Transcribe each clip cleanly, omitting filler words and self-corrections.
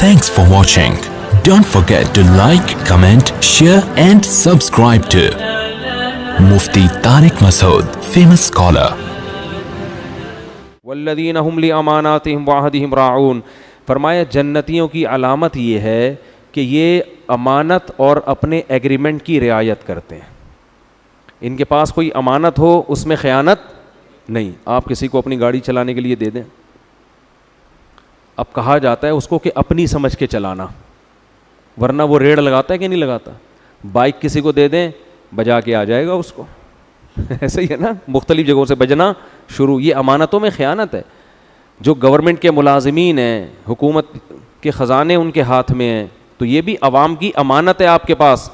Thanks for watching. Don't forget to like, comment, share and subscribe to Mufti Tariq Masood, famous scholar. والذین هم لأماناتہم وعہدہم راعون. فرمایا جنتیوں کی علامت یہ ہے کہ یہ امانت اور اپنے ایگریمنٹ کی رعایت کرتے ہیں. ان کے پاس کوئی امانت ہو اس میں خیانت نہیں. آپ کسی کو اپنی گاڑی چلانے کے لیے دے دیں, اب کہا جاتا ہے اس کو کہ اپنی سمجھ کے چلانا, ورنہ وہ ریڑ لگاتا ہے کہ نہیں لگاتا. بائک کسی کو دے دیں بجا کے آ جائے گا اس کو, ایسا ہی ہے نا, مختلف جگہوں سے بجنا شروع. یہ امانتوں میں خیانت ہے. جو گورنمنٹ کے ملازمین ہیں, حکومت کے خزانے ان کے ہاتھ میں ہیں, تو یہ بھی عوام کی امانت ہے آپ کے پاس.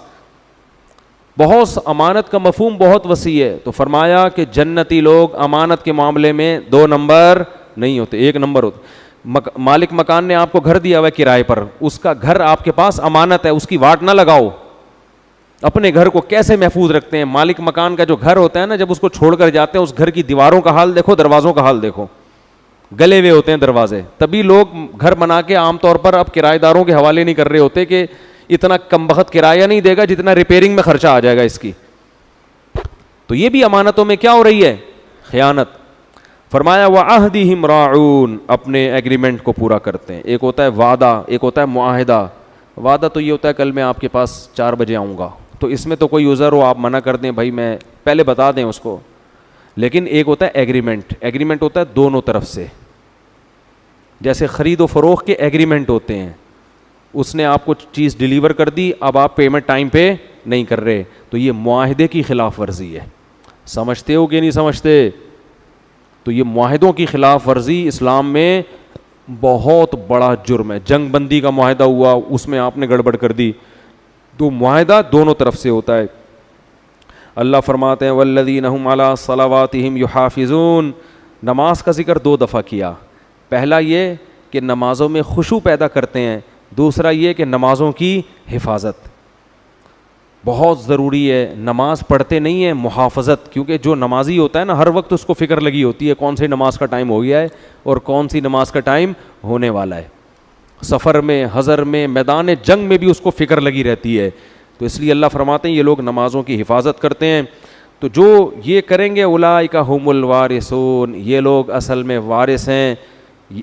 بہت امانت کا مفہوم بہت وسیع ہے. تو فرمایا کہ جنتی لوگ امانت کے معاملے میں 2 نمبر نہیں ہوتے, 1 نمبر ہوتے. مالک مکان نے آپ کو گھر دیا ہوا ہے کرائے پر, اس کا گھر آپ کے پاس امانت ہے, اس کی واٹ نہ لگاؤ. اپنے گھر کو کیسے محفوظ رکھتے ہیں. مالک مکان کا جو گھر ہوتا ہے نا, جب اس کو چھوڑ کر جاتے ہیں اس گھر کی دیواروں کا حال دیکھو, دروازوں کا حال دیکھو, گلے ہوئے ہوتے ہیں دروازے. تبھی لوگ گھر بنا کے عام طور پر اب کرایہ داروں کے حوالے نہیں کر رہے ہوتے کہ اتنا کم بخت کرایہ نہیں دے گا جتنا ریپیئرنگ میں خرچہ آ جائے گا اس کی. تو یہ بھی امانتوں میں کیا ہو رہی ہے, خیانت. فرمایا وعہدہم راعون, اپنے ایگریمنٹ کو پورا کرتے ہیں. ایک ہوتا ہے وعدہ, ایک ہوتا ہے معاہدہ. وعدہ تو یہ ہوتا ہے کل میں آپ کے پاس 4 بجے آؤں گا, تو اس میں تو کوئی عذر ہو آپ منع کر دیں, بھائی میں پہلے بتا دیں اس کو. لیکن ایک ہوتا ہے ایگریمنٹ. ایگریمنٹ ہوتا ہے دونوں طرف سے, جیسے خرید و فروخت کے ایگریمنٹ ہوتے ہیں. اس نے آپ کو چیز ڈیلیور کر دی, اب آپ پیمنٹ ٹائم پہ نہیں کر رہے, تو یہ معاہدے کی خلاف ورزی ہے. سمجھتے ہو کہ نہیں سمجھتے؟ تو یہ معاہدوں کی خلاف ورزی اسلام میں بہت بڑا جرم ہے. جنگ بندی کا معاہدہ ہوا, اس میں آپ نے گڑبڑ کر دی. تو معاہدہ دونوں طرف سے ہوتا ہے. اللہ فرماتے ہیں والذین هم علی صلواتہم یحافظون. نماز کا ذکر 2 دفعہ کیا. پہلا یہ کہ نمازوں میں خشوع پیدا کرتے ہیں, دوسرا یہ کہ نمازوں کی حفاظت بہت ضروری ہے. نماز پڑھتے نہیں ہیں, محافظت, کیونکہ جو نمازی ہوتا ہے نا ہر وقت اس کو فکر لگی ہوتی ہے کون سی نماز کا ٹائم ہو گیا ہے اور کون سی نماز کا ٹائم ہونے والا ہے. سفر میں, حضر میں, میدان جنگ میں بھی اس کو فکر لگی رہتی ہے. تو اس لیے اللہ فرماتے ہیں یہ لوگ نمازوں کی حفاظت کرتے ہیں. تو جو یہ کریں گے اولئک هم الوارثون, یہ لوگ اصل میں وارث ہیں.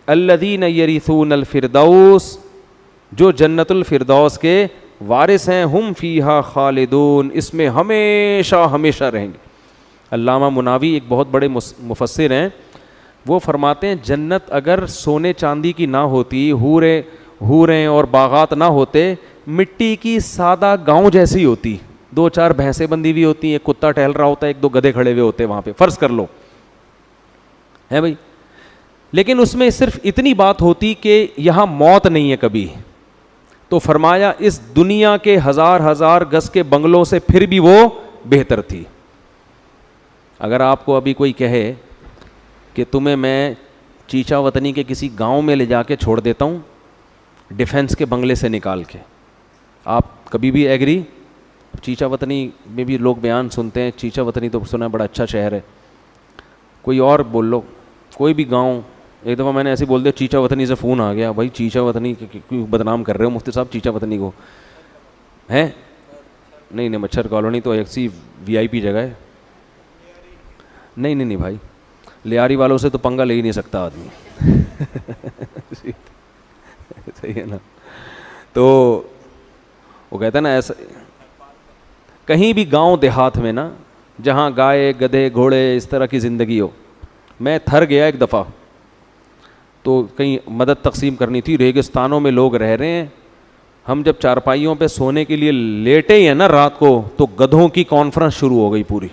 الذین یرثون الفردوس, جو جنت الفردوس کے وارث ہیں. ہم فیہا خالدون, اس میں ہمیشہ ہمیشہ رہیں گے. علامہ مناوی ایک بہت بڑے مفسر ہیں, وہ فرماتے ہیں جنت اگر سونے چاندی کی نہ ہوتی, حوریں اور باغات نہ ہوتے, مٹی کی سادہ گاؤں جیسی ہوتی. 2-4 بھینسیں بندی ہوئی ہوتی ہیں, ایک کتا ٹہل رہا ہوتا ہے, 1-2 گدھے کھڑے ہوئے ہوتے ہیں وہاں پہ, فرض کر لو ہے بھائی. لیکن اس میں صرف اتنی بات ہوتی کہ یہاں موت نہیں ہے کبھی. تو فرمایا اس دنیا کے 1000 گز کے بنگلوں سے پھر بھی وہ بہتر تھی. اگر آپ کو ابھی کوئی کہے کہ تمہیں میں چیچا وطنی کے کسی گاؤں میں لے جا کے چھوڑ دیتا ہوں ڈیفنس کے بنگلے سے نکال کے, آپ کبھی بھی ایگری؟ چیچا وطنی میں بھی لوگ بیان سنتے ہیں, چیچا وطنی تو سنا بڑا اچھا شہر ہے. کوئی اور بول لو, کوئی بھی گاؤں. ایک دفعہ میں نے ایسے بول دیا چیچا وطنی سے فون آ گیا, بھائی چیچا وطنی کیوں بدنام کر رہے ہو مفتی صاحب چیچا وطنی کو, ہیں نہیں مچھر کالونی تو ایک سی VIP جگہ ہے. نہیں بھائی, لیاری والوں سے تو پنگا لے ہی نہیں سکتا آدمی. صحیح ہے نا. تو وہ کہتا ہے نا ایسا کہیں بھی گاؤں دیہات میں نا جہاں گائے گدھے گھوڑے اس طرح کی زندگی ہو. میں تھر گیا ایک دفعہ, تو کہیں مدد تقسیم کرنی تھی, ریگستانوں میں لوگ رہ رہے ہیں. ہم جب چارپائیوں پہ سونے کے لیے لیٹے ہی ہیں نا رات کو, تو گدھوں کی کانفرنس شروع ہو گئی پوری.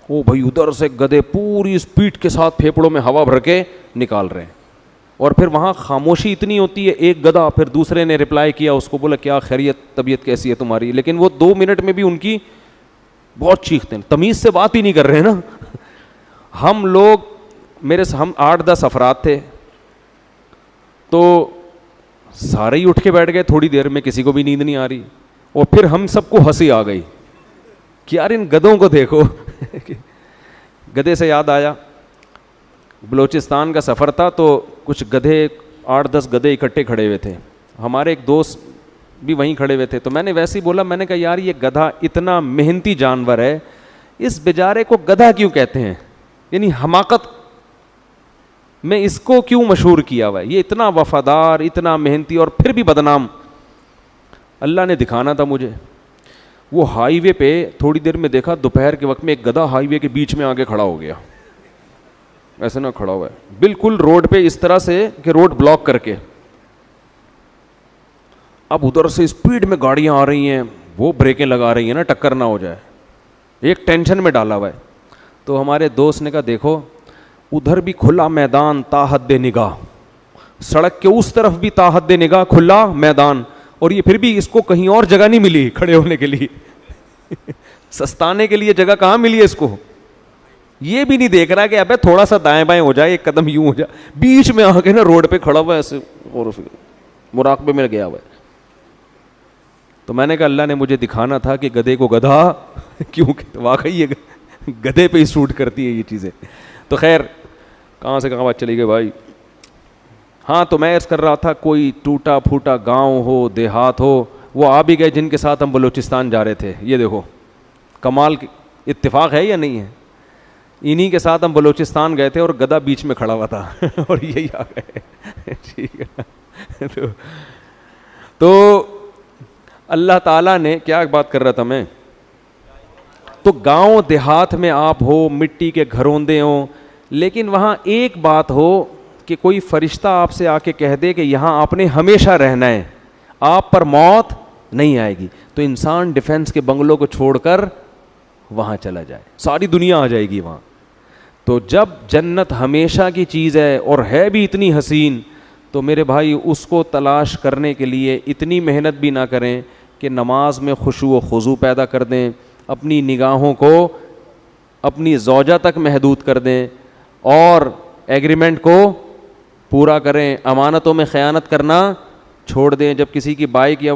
وہ بھائی ادھر سے گدھے پوری اسپیڈ کے ساتھ پھیپڑوں میں ہوا بھر کے نکال رہے ہیں, اور پھر وہاں خاموشی اتنی ہوتی ہے. ایک گدھا, پھر دوسرے نے رپلائی کیا اس کو, بولا کیا خیریت, طبیعت کیسی ہے تمہاری, لیکن وہ 2 منٹ میں بھی ان کی بہت چیختے ہیں, تمیز سے بات ہی نہیں کر رہے نا. ہم لوگ ہم 8-10 افراد تھے, تو سارے ہی اٹھ کے بیٹھ گئے تھوڑی دیر میں, کسی کو بھی نیند نہیں آ رہی. اور پھر ہم سب کو ہنسی آ گئی کہ یار ان گدھوں کو دیکھو. گدھے سے یاد آیا, بلوچستان کا سفر تھا, تو کچھ گدھے 8-10 گدھے اکٹھے کھڑے ہوئے تھے. ہمارے ایک دوست بھی وہیں کھڑے ہوئے تھے, تو میں نے ویسے ہی بولا, میں نے کہا یار یہ گدھا اتنا محنتی جانور ہے, اس بیچارے کو گدھا کیوں کہتے ہیں, یعنی حماقت میں اس کو کیوں مشہور کیا ہوا ہے, یہ اتنا وفادار, اتنا محنتی اور پھر بھی بدنام. اللہ نے دکھانا تھا مجھے. وہ ہائی وے پہ تھوڑی دیر میں دیکھا, دوپہر کے وقت میں ایک گدھا ہائی وے کے بیچ میں آگے کھڑا ہو گیا, ایسے نہ کھڑا ہوا ہے بالکل روڈ پہ اس طرح سے کہ روڈ بلاک کر کے. اب ادھر سے اسپیڈ میں گاڑیاں آ رہی ہیں, وہ بریکیں لگا رہی ہیں نا ٹکر نہ ہو جائے, ایک ٹینشن میں ڈالا ہوا ہے. تو ہمارے دوست نے کہا دیکھو ادھر بھی کھلا میدان تا حد نگاہ, سڑک کے اس طرف بھی تا حد نگاہ کھلا میدان, اور یہ پھر بھی اس کو کہیں اور جگہ نہیں ملی کھڑے ہونے کے لیے. سستانے کے لیے جگہ کہاں ملی ہے اس کو, یہ بھی نہیں دیکھ رہا کہ ابے تھوڑا سا دائیں بائیں ہو جائے, ایک قدم یوں ہو جائے, بیچ میں آ کے نا روڈ پہ کھڑا ہوا ہے ایسے اور مراقبے میں گیا ہوا ہے. تو میں نے کہا اللہ نے مجھے دکھانا تھا کہ گدھے کو گدھا کیوں کہ واقعی یہ گدھے پہ ہی سوٹ کرتی ہے یہ چیزیں. تو خیر کہاں سے کہاں بات چلی گئی بھائی. ہاں تو میں عرض کر رہا تھا کوئی ٹوٹا پھوٹا گاؤں ہو, دیہات ہو, وہ آ بھی گئے جن کے ساتھ ہم بلوچستان جا رہے تھے. یہ دیکھو کمال اتفاق ہے یا نہیں ہے, انہی کے ساتھ ہم بلوچستان گئے تھے اور گدھا بیچ میں کھڑا ہوا تھا اور یہی آ گئے. ٹھیک ہے تو اللہ تعالیٰ نے کیا بات کر رہا تھا میں, تو گاؤں دیہات میں آپ ہو, مٹی کے گھروندے ہوں, لیکن وہاں ایک بات ہو کہ کوئی فرشتہ آپ سے آ کے کہہ دے کہ یہاں آپ نے ہمیشہ رہنا ہے, آپ پر موت نہیں آئے گی, تو انسان ڈیفینس کے بنگلوں کو چھوڑ کر وہاں چلا جائے, ساری دنیا آ جائے گی وہاں. تو جب جنت ہمیشہ کی چیز ہے اور ہے بھی اتنی حسین, تو میرے بھائی اس کو تلاش کرنے کے لیے اتنی محنت بھی نہ کریں کہ نماز میں خشوع و خضوع پیدا کر دیں, اپنی نگاہوں کو اپنی زوجہ تک محدود کر دیں, اور ایگریمنٹ کو پورا کریں, امانتوں میں خیانت کرنا چھوڑ دیں. جب کسی کی بائک یا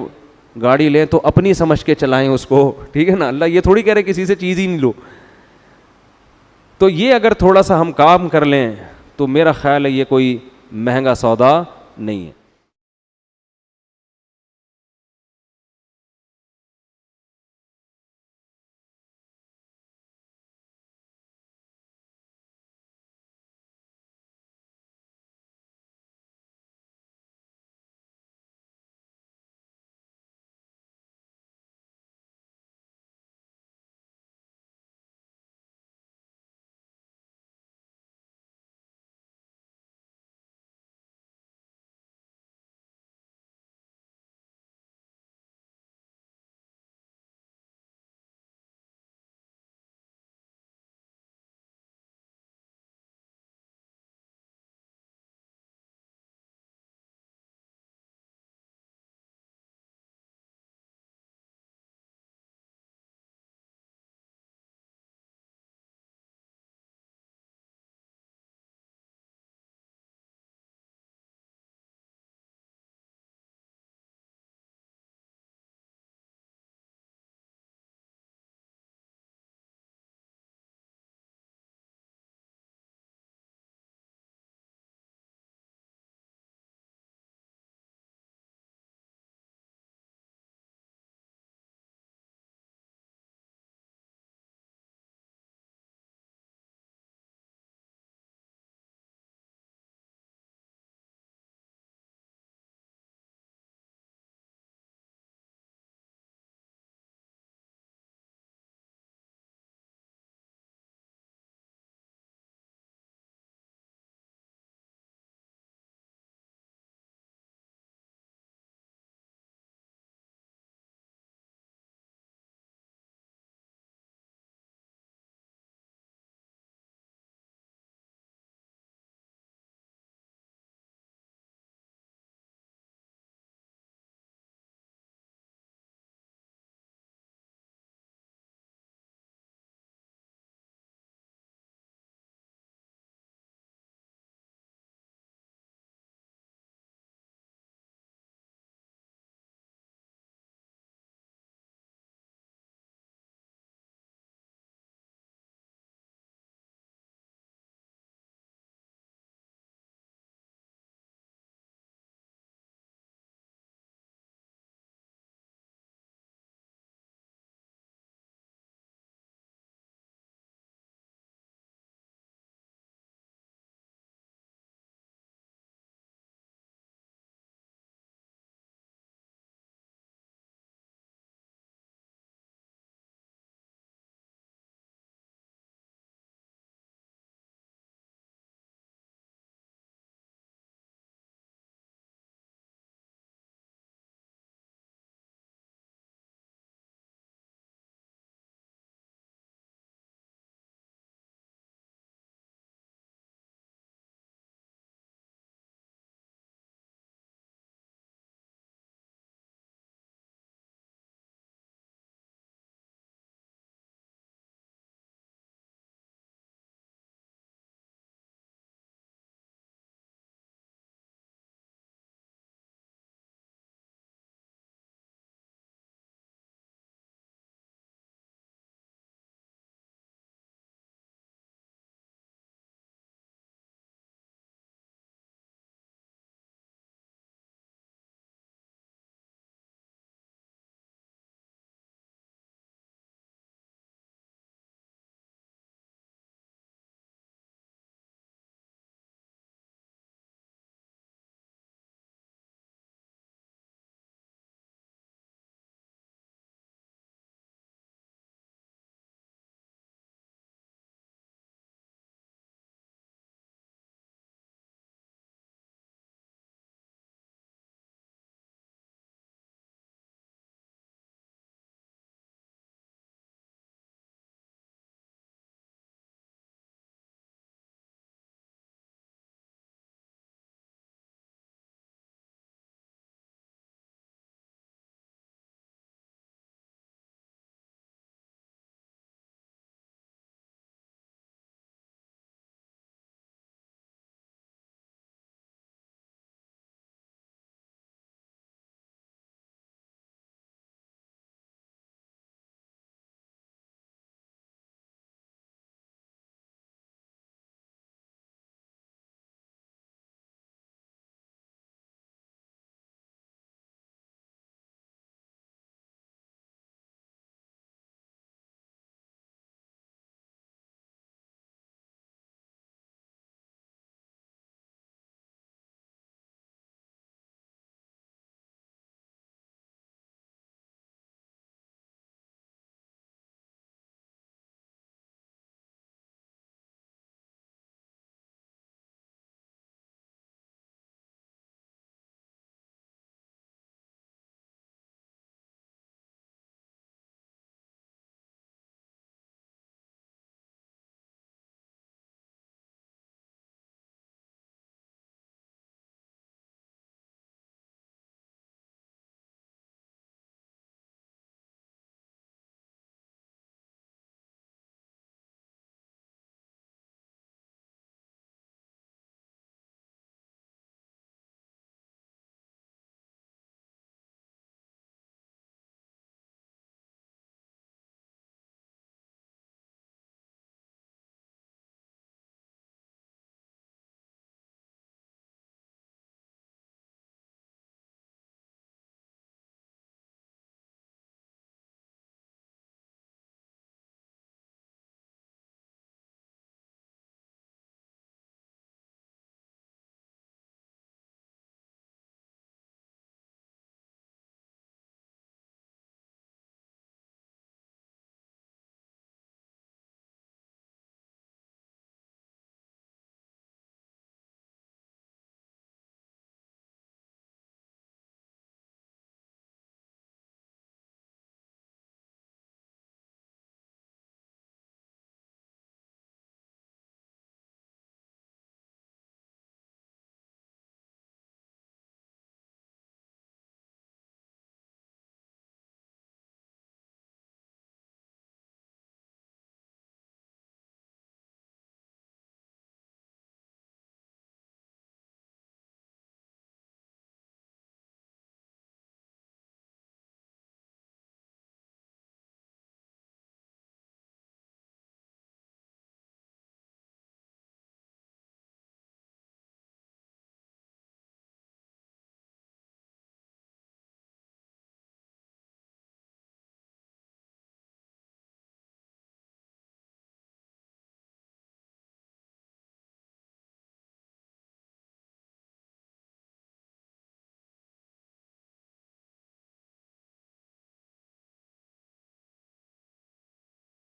گاڑی لیں تو اپنی سمجھ کے چلائیں اس کو, ٹھیک ہے نا. اللہ یہ تھوڑی کہہ رہے کسی سے چیز ہی نہیں لو. تو یہ اگر تھوڑا سا ہم کام کر لیں تو میرا خیال ہے یہ کوئی مہنگا سودا نہیں ہے.